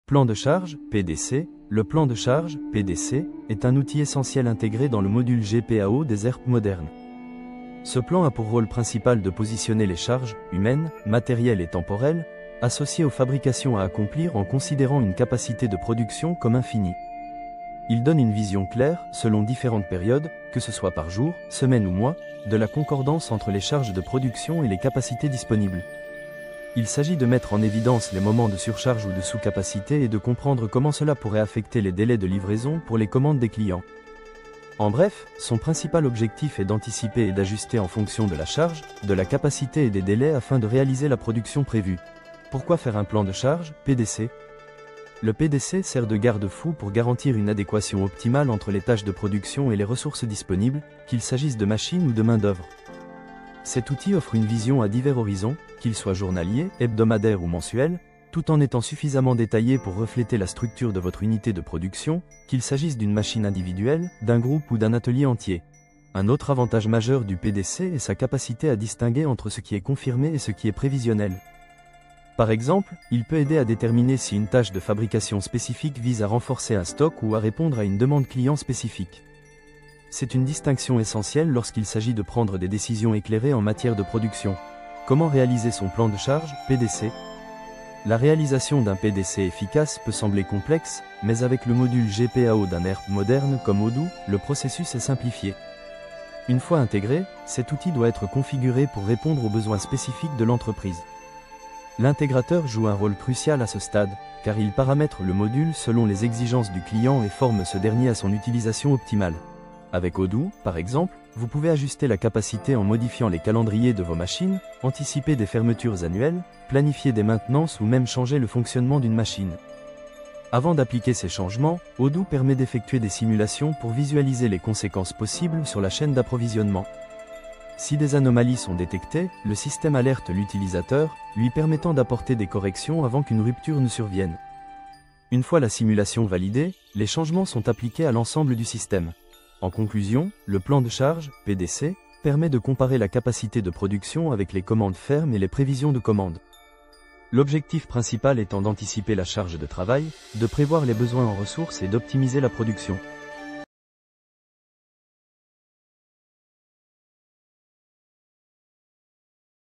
Plan de charge, PDC. Le plan de charge, PDC, est un outil essentiel intégré dans le module GPAO des ERP modernes. Ce plan a pour rôle principal de positionner les charges, humaines, matérielles et temporelles, associées aux fabrications à accomplir en considérant une capacité de production comme infinie. Il donne une vision claire, selon différentes périodes, que ce soit par jour, semaine ou mois, de la concordance entre les charges de production et les capacités disponibles. Il s'agit de mettre en évidence les moments de surcharge ou de sous-capacité et de comprendre comment cela pourrait affecter les délais de livraison pour les commandes des clients. En bref, son principal objectif est d'anticiper et d'ajuster en fonction de la charge, de la capacité et des délais afin de réaliser la production prévue. Pourquoi faire un plan de charge, PDC ? Le PDC sert de garde-fou pour garantir une adéquation optimale entre les tâches de production et les ressources disponibles, qu'il s'agisse de machines ou de main-d'œuvre. Cet outil offre une vision à divers horizons, qu'ils soient journaliers, hebdomadaires ou mensuels, tout en étant suffisamment détaillé pour refléter la structure de votre unité de production, qu'il s'agisse d'une machine individuelle, d'un groupe ou d'un atelier entier. Un autre avantage majeur du PDC est sa capacité à distinguer entre ce qui est confirmé et ce qui est prévisionnel. Par exemple, il peut aider à déterminer si une tâche de fabrication spécifique vise à renforcer un stock ou à répondre à une demande client spécifique. C'est une distinction essentielle lorsqu'il s'agit de prendre des décisions éclairées en matière de production. Comment réaliser son plan de charge, PDC ? La réalisation d'un PDC efficace peut sembler complexe, mais avec le module GPAO d'un ERP moderne comme Odoo, le processus est simplifié. Une fois intégré, cet outil doit être configuré pour répondre aux besoins spécifiques de l'entreprise. L'intégrateur joue un rôle crucial à ce stade, car il paramètre le module selon les exigences du client et forme ce dernier à son utilisation optimale. Avec Odoo, par exemple, vous pouvez ajuster la capacité en modifiant les calendriers de vos machines, anticiper des fermetures annuelles, planifier des maintenances ou même changer le fonctionnement d'une machine. Avant d'appliquer ces changements, Odoo permet d'effectuer des simulations pour visualiser les conséquences possibles sur la chaîne d'approvisionnement. Si des anomalies sont détectées, le système alerte l'utilisateur, lui permettant d'apporter des corrections avant qu'une rupture ne survienne. Une fois la simulation validée, les changements sont appliqués à l'ensemble du système. En conclusion, le plan de charge, PDC, permet de comparer la capacité de production avec les commandes fermes et les prévisions de commandes. L'objectif principal étant d'anticiper la charge de travail, de prévoir les besoins en ressources et d'optimiser la production.